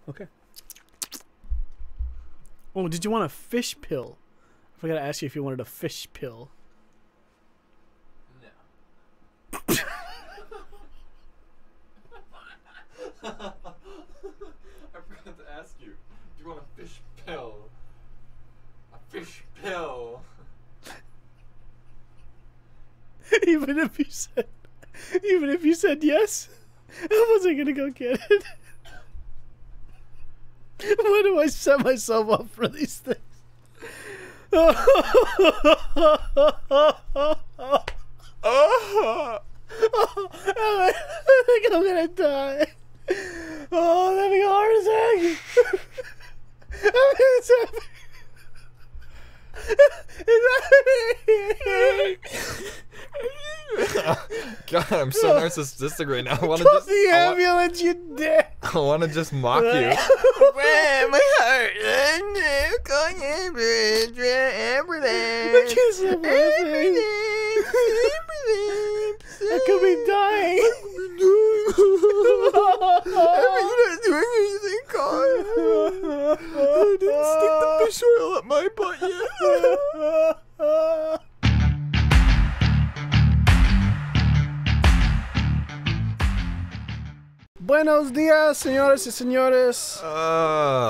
Okay. Oh, did you want a fish pill? I forgot to ask you if you wanted a fish pill. No. I forgot to ask you. Do you want a fish pill? A fish pill. Even if you said yes, I wasn't gonna go get it. Why do I set myself up for these things? I think I'm gonna die. Oh, I'm having a heart attack. God, I'm so narcissistic right now. I want to Call just the ambulance, you dick. I want to just mock you. My heart. Call ambulance. I could be dying. You're not doing anything, Connor. I didn't stick the fish oil up my butt yet. Buenos días, señores y señores.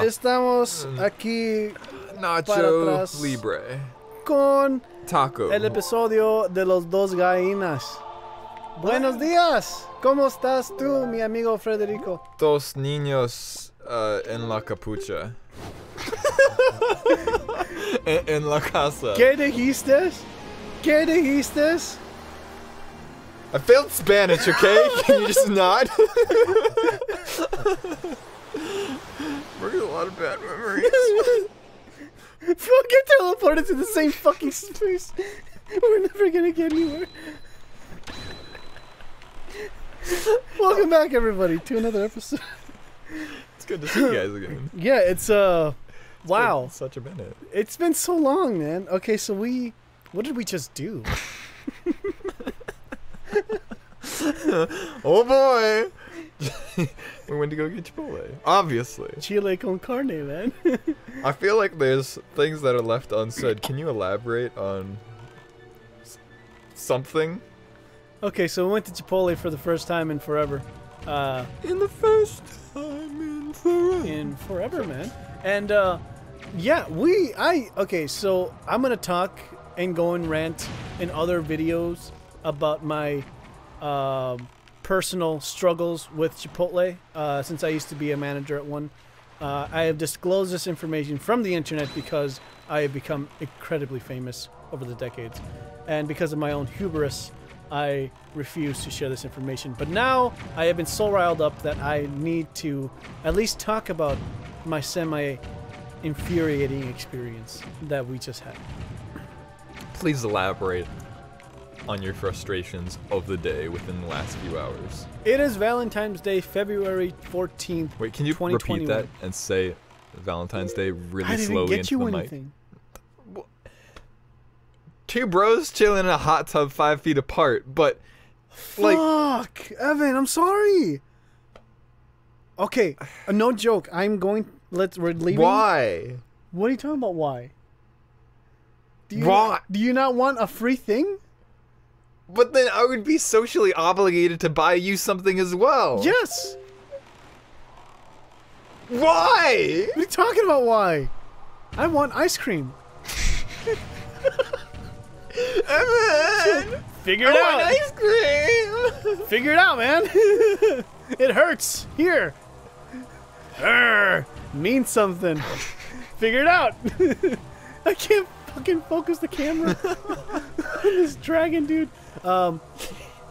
Estamos aquí para Nacho atrás Libre. con Taco. el episodio de los dos gallinas. Buenos días. ¿Cómo estás tú, mi amigo Federico? Dos niños en la capucha. en la casa. ¿Qué dijiste? ¿Qué dijiste? I failed Spanish, okay? Can you just nod? Bring a lot of bad memories. Fucking teleported to the same fucking space. We're never gonna get anywhere. Welcome back, everybody, to another episode. It's good to see you guys again. Yeah, it's wow. Such a minute. It's been so long, man. Okay, so what did we just do? Oh boy! We went to go get Chipotle. Obviously. Chile con carne, man. I feel like there's things that are left unsaid. Can you elaborate on something? Okay, so we went to Chipotle for the first time in forever. In the first time in forever. In forever, man. And yeah, okay, so I'm gonna talk and go and rant in other videos about my personal struggles with Chipotle, since I used to be a manager at one. I have disclosed this information from the internet because I have become incredibly famous over the decades. And because of my own hubris, I refuse to share this information. But now I have been so riled up that I need to at least talk about my semi-infuriating experience that we just had. Please elaborate on your frustrations of the day within the last few hours. It is Valentine's Day, February 14th. Wait, can you repeat that and say Valentine's Day really slowly into the mic? Two bros chilling in a hot tub 5 feet apart, but like, fuck, Evan, I'm sorry. Okay, no joke. We're leaving. Why? What are you talking about? Why? Do you not want a free thing? But then I would be socially obligated to buy you something as well. Yes. Why? What are you talking about? Why? I want ice cream. Evan! Figure it out. Ice cream. Figure it out, man. It hurts. Here. Means something. Figure it out. I can't fucking focus the camera on this dragon, dude.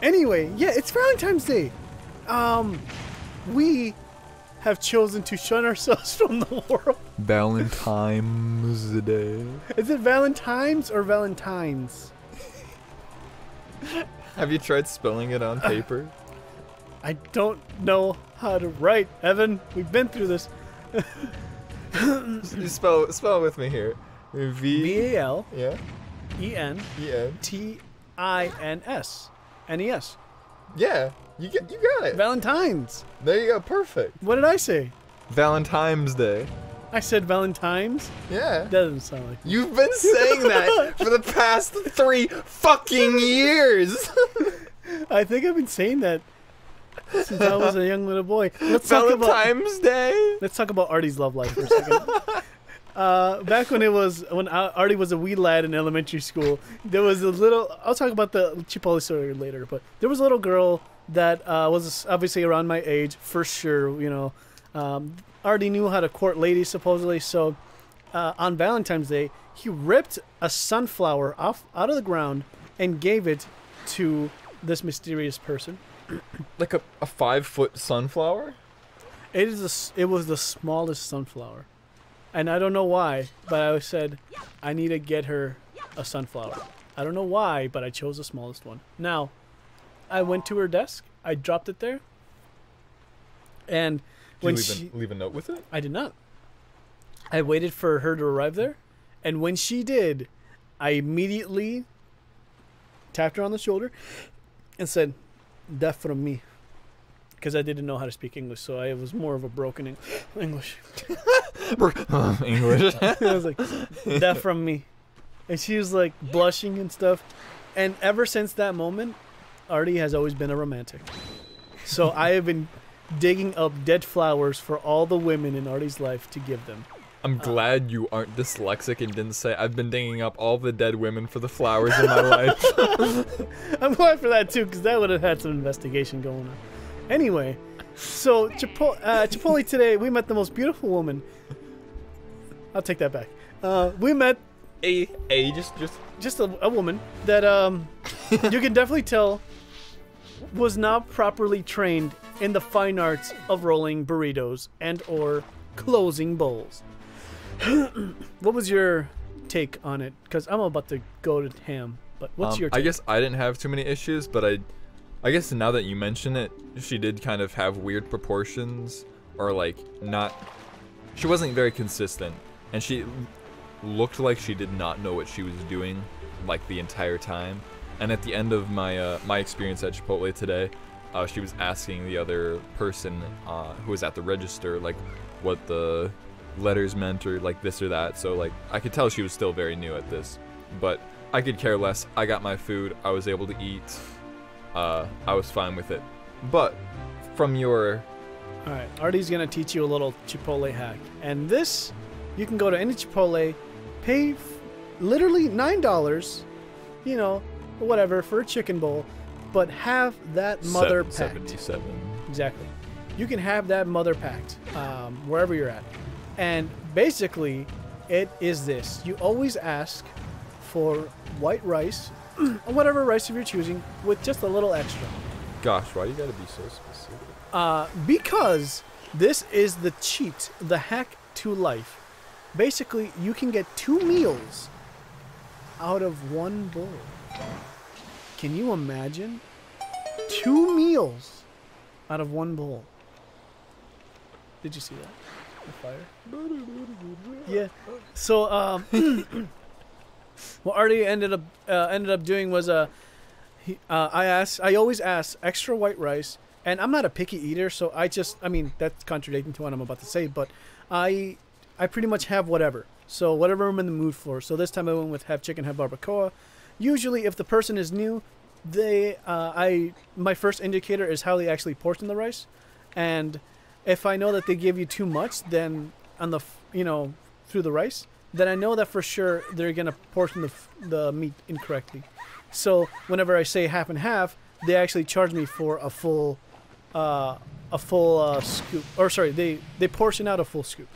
Anyway, yeah, it's Valentine's Day. We have chosen to shun ourselves from the world. Valentine's Day. Is it Valentine's or Valentine's? Have you tried spelling it on paper? I don't know how to write, Evan. We've been through this. You spell it with me here. V-A-L. Yeah. E-N. E-N. T-I-N-S. Yeah. You got it. Valentine's. There you go. Perfect. What did I say? Valentine's Day. I said Valentine's? Yeah. That doesn't sound like You've been saying that for the past 3 fucking years. I think I've been saying that since I was a young little boy. Let's talk Valentine's Day. Let's talk about Artie's love life for a second. Back when Artie was a wee lad in elementary school, there was a little. I'll talk about the Chipotle story later, but there was a little girl that was obviously around my age for sure. You know, Artie knew how to court ladies supposedly. So on Valentine's Day, he ripped a sunflower out of the ground and gave it to this mysterious person. Like a 5-foot sunflower? It was the smallest sunflower. And I don't know why, but I said, I need to get her a sunflower. I don't know why, but I chose the smallest one. Now, I went to her desk. I dropped it there. And when Did you leave a note with it? I did not. I waited for her to arrive there. And when she did, I immediately tapped her on the shoulder and said, "That from me." Because I didn't know how to speak English, so I was more of a broken English. English. I was like, "That from me." And she was like blushing and stuff. And ever since that moment, Artie has always been a romantic. So I have been digging up dead flowers for all the women in Artie's life to give them. I'm glad you aren't dyslexic and didn't say, I've been digging up all the dead women for the flowers in my life. I'm glad for that too, because that would have had some investigation going on. Anyway, so Chipotle today, we met the most beautiful woman. I'll take that back. We met just a woman that you can definitely tell was not properly trained in the fine arts of rolling burritos and or closing bowls. What was your take on it? Because I'm about to go to ham. But what's your take? I guess I didn't have too many issues, but I guess now that you mention it, she did kind of have weird proportions, or like she wasn't very consistent, and she looked like she did not know what she was doing like the entire time. And at the end of my my experience at Chipotle today, she was asking the other person who was at the register like what the letters meant or like this or that. So like I could tell she was still very new at this, but I could care less. I got my food. I was able to eat. I was fine with it. But from your... Alright, Artie's going to teach you a little Chipotle hack. And this, you can go to any Chipotle, pay literally $9, you know, whatever, for a chicken bowl, but have that mother packed. $7.77. Exactly. You can have that mother packed wherever you're at. And basically, it is this. You always ask for white rice, whatever rice you're choosing, with just a little extra. Gosh, why you gotta be so specific? Because this is the cheat, the hack to life. Basically, you can get 2 meals out of 1 bowl. Can you imagine? 2 meals out of 1 bowl. Did you see that? The fire? Yeah. So, what Artie ended up doing was I always ask extra white rice, and I'm not a picky eater, so I mean that's contradicting to what I'm about to say, but I pretty much have whatever. So whatever I'm in the mood for. So this time I went with have chicken, have barbacoa. Usually, if the person is new, my first indicator is how they actually portion the rice, and if I know that they give you too much, then on the through the rice, then I know that for sure they're gonna portion the meat incorrectly. So whenever I say half and half, they actually charge me for a full scoop. Or sorry, they portion out a full scoop.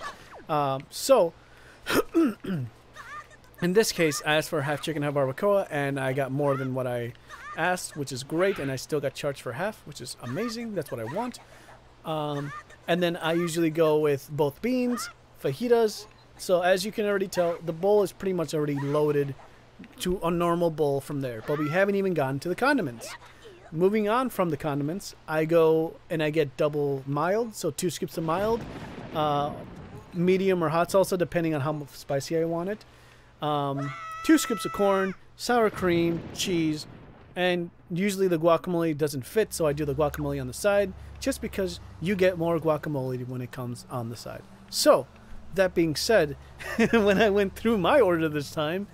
So in this case, I asked for half chicken, half barbacoa, and I got more than what I asked, which is great. And I still got charged for half, which is amazing. That's what I want. And then I usually go with both beans, fajitas. So as you can already tell, the bowl is pretty much already loaded to a normal bowl from there. But we haven't even gotten to the condiments. Moving on from the condiments, I go and I get double mild, so 2 scoops of mild, medium or hot salsa, depending on how spicy I want it. 2 scoops of corn, sour cream, cheese, and usually the guacamole doesn't fit, so I do the guacamole on the side, just because you get more guacamole when it comes on the side. So, that being said, when I went through my order this time,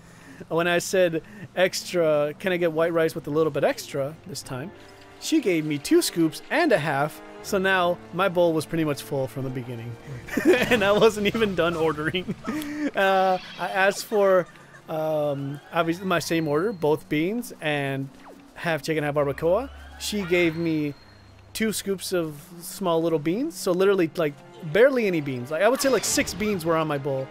when I said extra, can I get white rice with a little bit extra this time, she gave me 2 scoops and a half, so now my bowl was pretty much full from the beginning. And I wasn't even done ordering. I asked for, obviously, my same order, both beans and half chicken, half barbacoa. She gave me 2 scoops of small little beans, so literally like barely any beans. Like I would say like 6 beans were on my bowl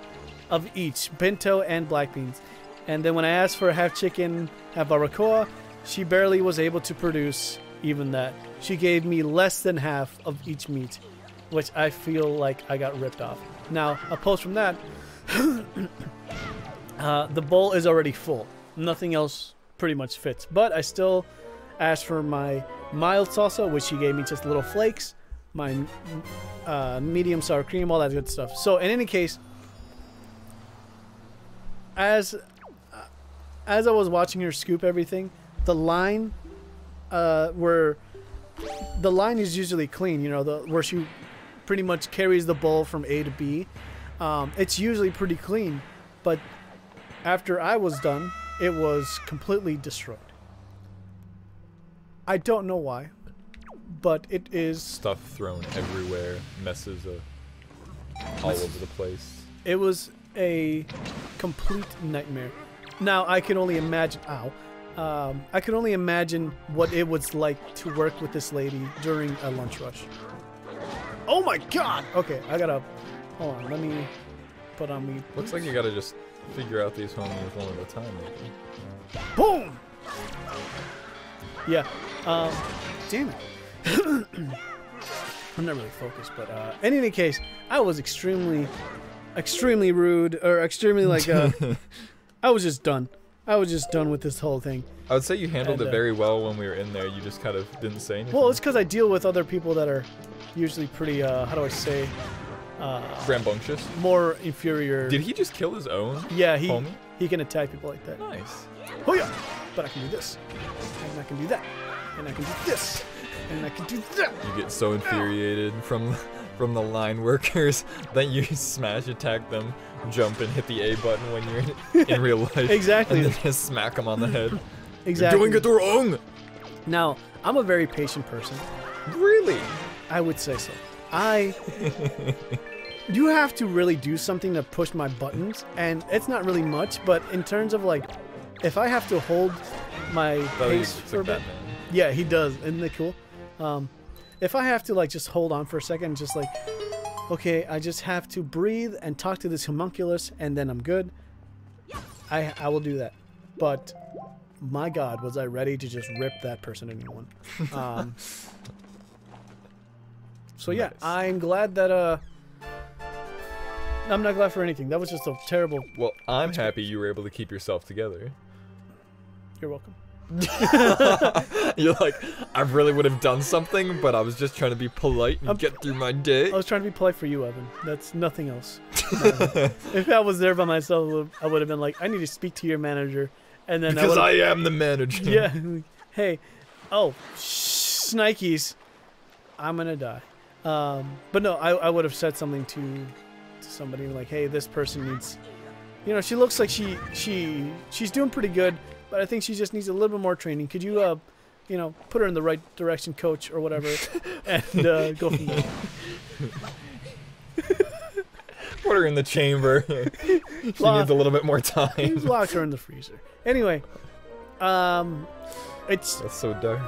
of each, pinto and black beans. And then when I asked for half chicken, half barbacoa, she barely was able to produce even that. She gave me less than half of each meat, which I feel like I got ripped off. Now, opposed from that, the bowl is already full. Nothing else pretty much fits. But I still asked for my mild salsa, which she gave me just little flakes, my medium sour cream, all that good stuff. So in any case, as I was watching her scoop everything, the line where the line is usually clean, you know, where she pretty much carries the bowl from A to B. It's usually pretty clean, but after I was done, it was completely destroyed. I don't know why, but it is Stuff thrown everywhere, messes all over the place. It was a complete nightmare. Now I can only imagine. I can only imagine what it was like to work with this lady during a lunch rush. Oh my God! Okay, I gotta. Hold on. Let me put on me. Looks like you gotta just figure out these homies one at a time, maybe. Boom! Yeah. Damn it. I'm not really focused, but in any case, I was extremely rude, or extremely like. I was just done. I was just done with this whole thing. I would say you handled it very well when we were in there. You just kind of didn't say anything. Well, it's because I deal with other people that are usually pretty, how do I say? Rambunctious? More inferior. Did he just kill his own homie? He can attack people like that. Nice. Oh yeah! But I can do this. And I can do that. And I can do this. And I can do that. You get so infuriated from the line workers that you smash attack them, jump and hit the A button when you're in real life. Exactly. And then just smack them on the head. Exactly. You're doing it wrong! Now, I'm a very patient person. Really? I would say so. You have to really do something to push my buttons, and it's not really much, but in terms of like, if I have to hold my pace for a bit. Yeah, he does. Isn't it cool? If I have to like just hold on for a second, just like, okay, I just have to breathe and talk to this homunculus, and then I'm good. I will do that. But my God, was I ready to just rip that person a new one? So yeah, nice. I'm glad that I'm not glad for anything. That was just a terrible. Well, I'm happy you were able to keep yourself together. You're welcome. You're like, I really would have done something, but I was just trying to be polite and get through my day. I was trying to be polite for you, Evan. That's nothing else. If I was there by myself, I would have been like, I need to speak to your manager, and then because I am the manager. Yeah. Hey. Oh, Snikes. I'm gonna die. But no, I would have said something to somebody like, hey, this person needs. You know, she looks like she's doing pretty good. But I think she just needs a little bit more training. Could you, you know, put her in the right direction, coach, or whatever, and go from there. Put her in the chamber. She needs a little bit more time. Lock her in the freezer. Anyway, That's so dark.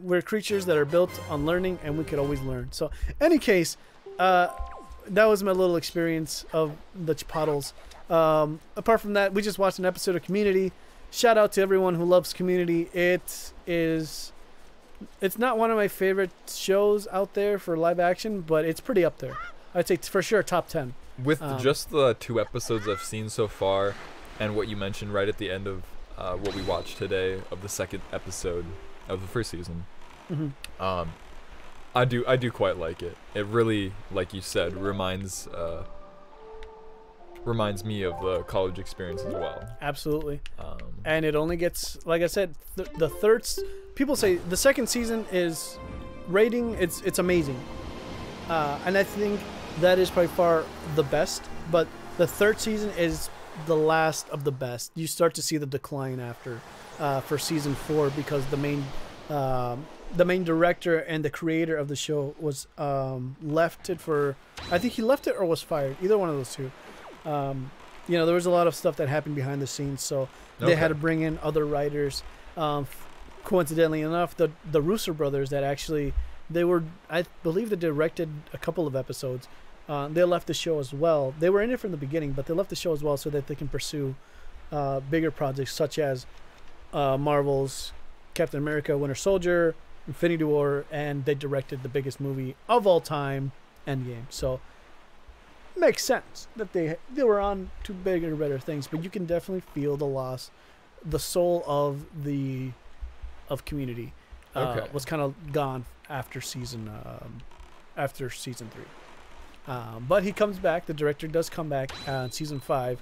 We're creatures that are built on learning, and we could always learn. So, any case, that was my little experience of the Chipotles. Apart from that, we just watched an episode of Community. Shout out to everyone who loves Community. It's not one of my favorite shows out there for live action, but it's pretty up there. I'd say for sure top 10. With just the 2 episodes I've seen so far, and what you mentioned right at the end of what we watched today of the 2nd episode of the 1st season, I do quite like it. It really, like you said, reminds reminds me of the college experience as well. Absolutely. And it only gets, like I said, the third. People say the second season is rating. It's amazing, and I think that is by far the best. But the third season is the last of the best. You start to see the decline after for season 4 because the main director and the creator of the show was left it for. I think he left it or was fired. Either one of those two. You know, there was a lot of stuff that happened behind the scenes, so they had to bring in other writers. Coincidentally enough, the Russo brothers that actually I believe they directed a couple of episodes. They left the show as well. They were in it from the beginning, but they left the show as well so that they can pursue bigger projects such as Marvel's Captain America: Winter Soldier, Infinity War, and they directed the biggest movie of all time, Endgame. So makes sense that they were on to bigger and better things, but you can definitely feel the loss. The soul of Community was kind of gone after season 3. But he comes back. The director does come back in season 5,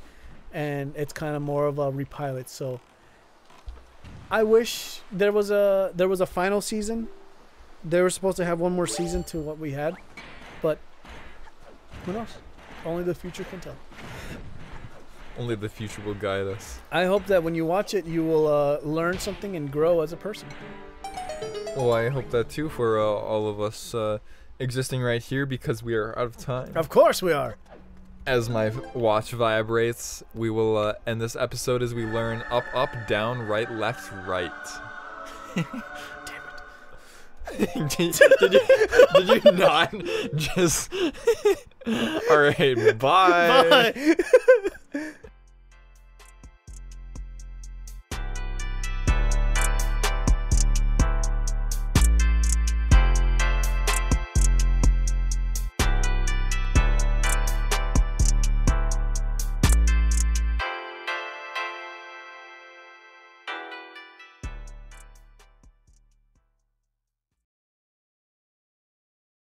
and it's kind of more of a repilot. So I wish there was a final season. They were supposed to have one more season to what we had, but who knows? Only the future can tell. Only the future will guide us. I hope that when you watch it, you will learn something and grow as a person. Well, I hope that too for all of us existing right here because we are out of time. Of course we are. As my watch vibrates, we will end this episode as we learn up, up, down, right, left, right. did you not just... All right, bye. Bye.